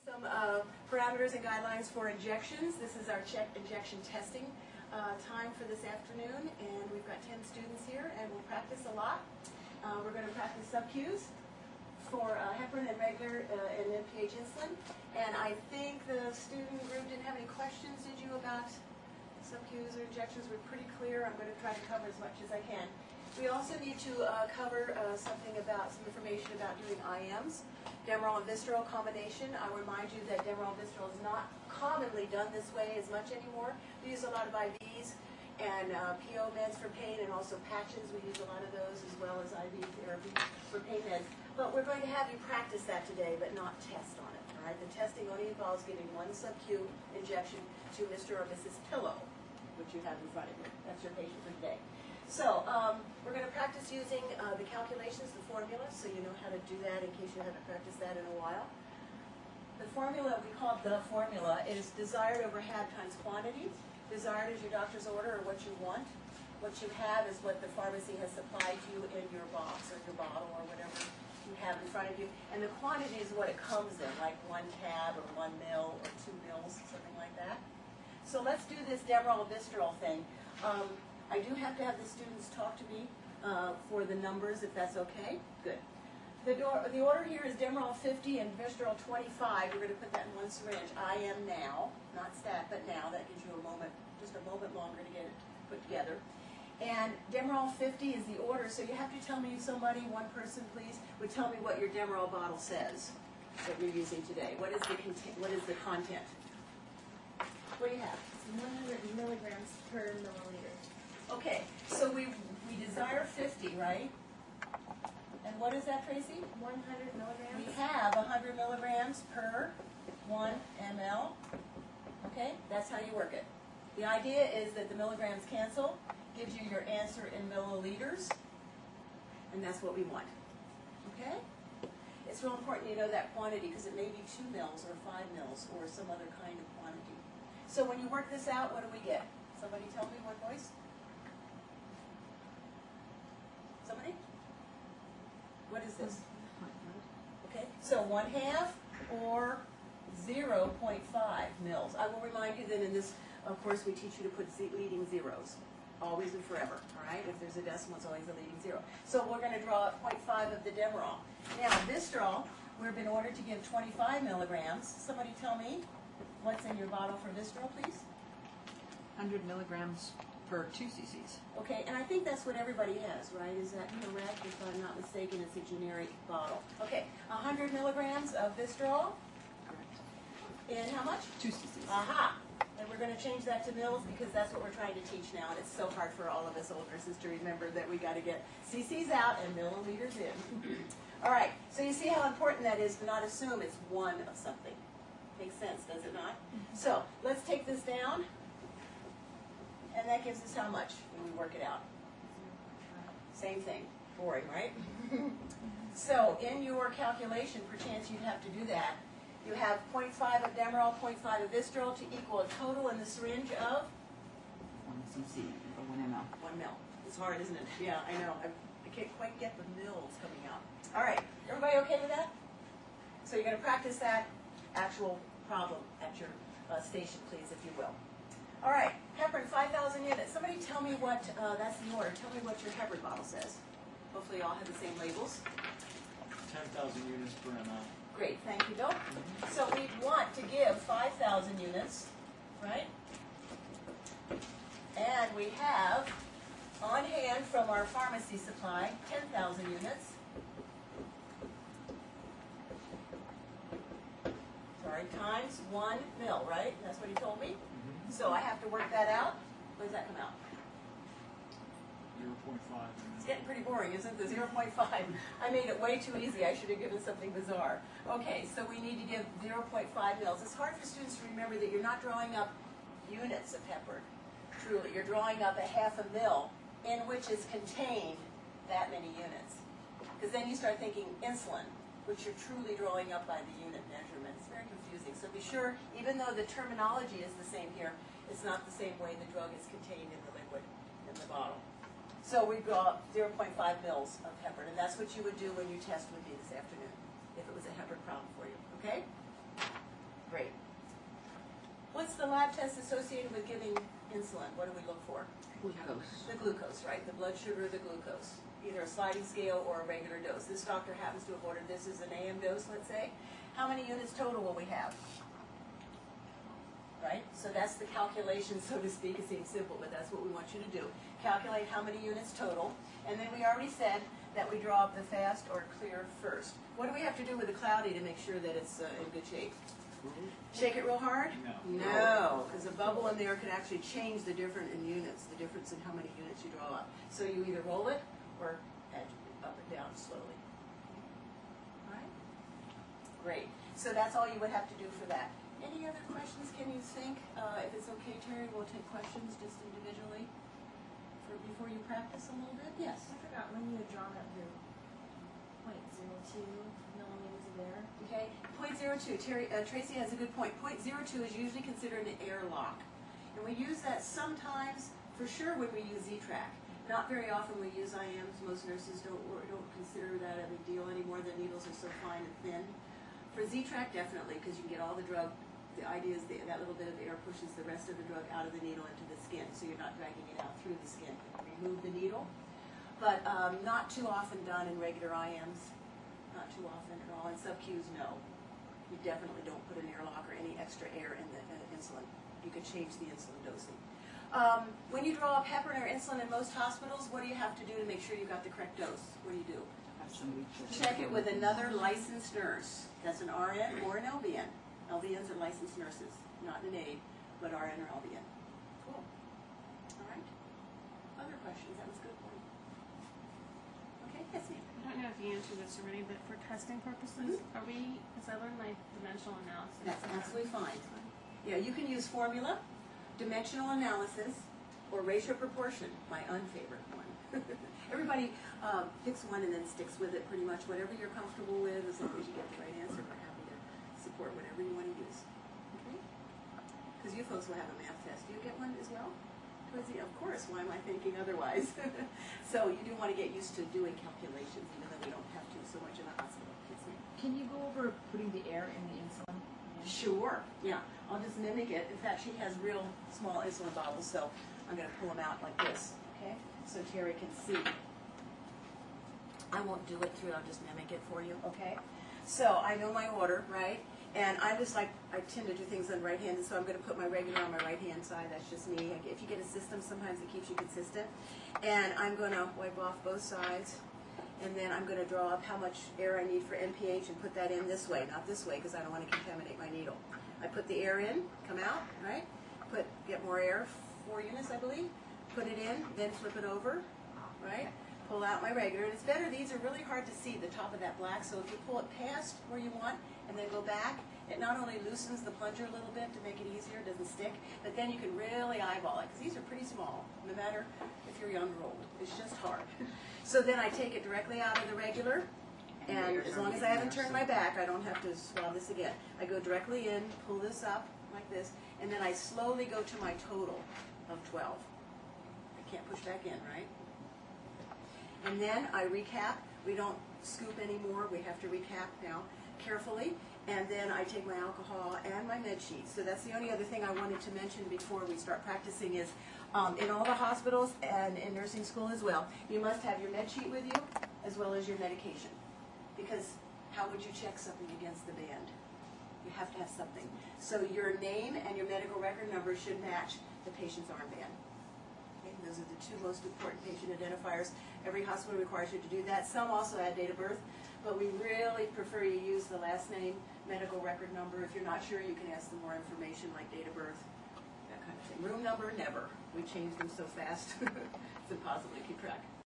Some parameters and guidelines for injections. This is our injection testing time for this afternoon, and we've got 10 students here, and we'll practice a lot. We're going to practice sub-Qs for heparin and regular and NPH insulin. And I think the student group didn't have any questions, did you, about sub-Qs or injections? We're pretty clear. I'm going to try to cover as much as I can. We also need to cover some information about doing IMs, Demerol and Vistaril combination. I'll remind you that Demerol and Vistaril is not commonly done this way as much anymore. We use a lot of IVs and PO meds for pain, and also patches. We use a lot of those, as well as IV therapy for pain meds. But we're going to have you practice that today, but not test on it. All right? The testing only involves giving one sub-Q injection to Mr. or Mrs. Pillow, which you have in front of you. That's your patient for today. So we're going to practice using the calculations, the formula, so you know how to do that in case you haven't practiced that in a while. The formula, we call it the formula, is desired over had times quantity. Desired is your doctor's order or what you want. What you have is what the pharmacy has supplied you in your box or your bottle or whatever you have in front of you. And the quantity is what it comes in, like 1 tab or 1 mil or 2 mils, something like that. So let's do this Demerol Vistaril thing. I do have to have the students talk to me for the numbers, if that's okay. Good. The order here is Demerol 50 and Vistaril 25. We're going to put that in one syringe. IM now, not stat, but now. That gives you a moment, just a moment longer to get it put together. And Demerol 50 is the order, so you have to tell me, somebody, one person please, would tell me what your Demerol bottle says that you're using today. What is the content? What do you have? 100 milligrams per milliliter. Okay, so we desire 50, right? And what is that, Tracy? 100 milligrams. We have 100 milligrams per 1 ml. Okay, that's how you work it. The idea is that the milligrams cancel, gives you your answer in milliliters, and that's what we want. Okay? It's real important you know that quantity because it may be 2 mils or 5 mils or some other kind of quantity. So when you work this out, what do we get? Somebody tell me, one voice? Somebody? What is this? Okay, so 1/2 or 0.5 mils. I will remind you that in this, of course, we teach you to put leading zeros, always and forever, all right? If there's a decimal, it's always a leading zero. So we're going to draw 0.5 of the Demerol. Now, Vistaril, we've been ordered to give 25 milligrams. Somebody tell me what's in your bottle for Vistaril, please? 100 milligrams per 2 cc's. Okay, and I think that's what everybody has, right? Is that correct? If I'm not mistaken, it's a generic bottle. Okay, 100 milligrams of Vistaril. Correct. And how much? 2 cc's. Aha! And we're going to change that to mils because that's what we're trying to teach now, and it's so hard for all of us old nurses to remember that we got to get cc's out and milliliters in. All right, so you see how important that is to not assume it's one of something. Makes sense, does it not? So let's take this down. And that gives us how much when we work it out? Same thing. Boring, right? So in your calculation, perchance you'd have to do that. You have 0.5 of Demerol, 0.5 of Vistaril to equal a total in the syringe of? 1 cc or 1 ml. 1 mil. It's hard, isn't it? Yeah, I know. I can't quite get the mils coming out. All right. Everybody okay with that? So you're going to practice that actual problem at your station, please, if you will. All right, heparin, 5,000 units. Somebody tell me what, that's the order, tell me what your heparin bottle says. Hopefully you all have the same labels. 10,000 units per ml. Great, thank you, Bill. So we want to give 5,000 units, right? And we have on hand from our pharmacy supply 10,000 units. Sorry, times 1 mil, right? That's what he told me. So I have to work that out. What does that come out? 0.5. It's getting pretty boring, isn't it? The 0.5. I made it way too easy. I should have given something bizarre. Okay, so we need to give 0.5 mils. It's hard for students to remember that you're not drawing up units of heparin. Truly, you're drawing up a 1/2 mil in which is contained that many units. Because then you start thinking insulin, which you're truly drawing up by the unit measurement. It's very confusing. So be sure, even though the terminology is the same here, it's not the same way the drug is contained in the liquid in the bottle. So we draw 0.5 mils of heparin, and that's what you would do when you test with me this afternoon, if it was a heparin problem for you, okay? lab test associated with giving insulin? What do we look for? Glucose. The glucose, right? The blood sugar, the glucose. Either a sliding scale or a regular dose. This doctor happens to have ordered this as an AM dose, let's say. How many units total will we have? Right? So that's the calculation, so to speak. It seems simple, but that's what we want you to do. Calculate how many units total. And then we already said that we draw up the fast or clear first. What do we have to do with the cloudy to make sure that it's in good shape? Shake it real hard? No. No, because a bubble in there could actually change the difference in units, the difference in how many units you draw up. So you either roll it or edge it up and down slowly. All right? Great. So that's all you would have to do for that. Any other questions can you think? If it's okay, Terry, we'll take questions just individually before you practice a little bit. Yes. I forgot when you had drawn up your .02 millimeters of air. Okay, .02. Tracy has a good point. .02 is usually considered an airlock. And we use that sometimes, for sure, when we use Z-Track. Not very often we use IMs. Most nurses don't consider that a big deal anymore. The needles are so fine and thin. For Z-Track, definitely, because you can get all the drug. The idea is that little bit of air pushes the rest of the drug out of the needle into the skin, so you're not dragging it out through the skin. Remove the needle. But not too often done in regular IMs. Not too often at all. And sub-Qs, no. You definitely don't put an airlock or any extra air in the insulin. You can change the insulin dosing. When you draw up heparin or insulin in most hospitals, what do you have to do to make sure you got the correct dose? What do you do? Have somebody Check it with another licensed nurse. That's an RN or an LVN. LVNs are licensed nurses, not an aide, but RN or LVN. Cool. All right. Other questions? That was a good point. Okay, yes, ma'am. I don't know if you answered this already, but for testing purposes, are we, because I learned my dimensional analysis. That's absolutely fine. Yeah, you can use formula, dimensional analysis, or ratio proportion, my unfavorite one. Everybody picks one and then sticks with it pretty much. Whatever you're comfortable with, as long as you get the right answer, we're happy to support whatever you want to use. Okay? Because you folks will have a math test. Do you get one as well? Of course, why am I thinking otherwise? So you do want to get used to doing calculations, even though we don't have to so much in the hospital. Yes, ma'am. Can you go over putting the air in the insulin? Sure, yeah. I'll just mimic it. In fact, she has real small insulin bottles, so I'm going to pull them out like this, okay? So Terry can see. I won't do it through, I'll just mimic it for you, okay? So I know my order, right? And I just like, I tend to do things on right-handed, so I'm going to put my regular on my right-hand side. That's just me. If you get a system, sometimes it keeps you consistent. And I'm going to wipe off both sides. And then I'm going to draw up how much air I need for NPH and put that in this way, not this way, because I don't want to contaminate my needle. I put the air in, come out, right? Get more air, 4 units, I believe. Put it in, then flip it over, right? Pull out my regular. And it's better, these are really hard to see, the top of that black, so if you pull it past where you want and then go back, it not only loosens the plunger a little bit to make it easier, it doesn't stick, but then you can really eyeball it, because these are pretty small, no matter if you're young or old. It's just hard. So then I take it directly out of the regular, and as long as I haven't turned my back, I don't have to swab this again. I go directly in, pull this up like this, and then I slowly go to my total of 12. I can't push back in, right? And then I recap. We don't scoop anymore. We have to recap now carefully. And then I take my alcohol and my med sheet. So that's the only other thing I wanted to mention before we start practicing is in all the hospitals and in nursing school as well, you must have your med sheet with you as well as your medication. Because how would you check something against the band? You have to have something. So your name and your medical record number should match the patient's armband. Okay? Those are the 2 most important patient identifiers. Every hospital requires you to do that. Some also add date of birth, but we really prefer you use the last name, medical record number. If you're not sure, you can ask them more information like date of birth, that kind of thing. Room number, never. We change them so fast, it's impossible to keep track.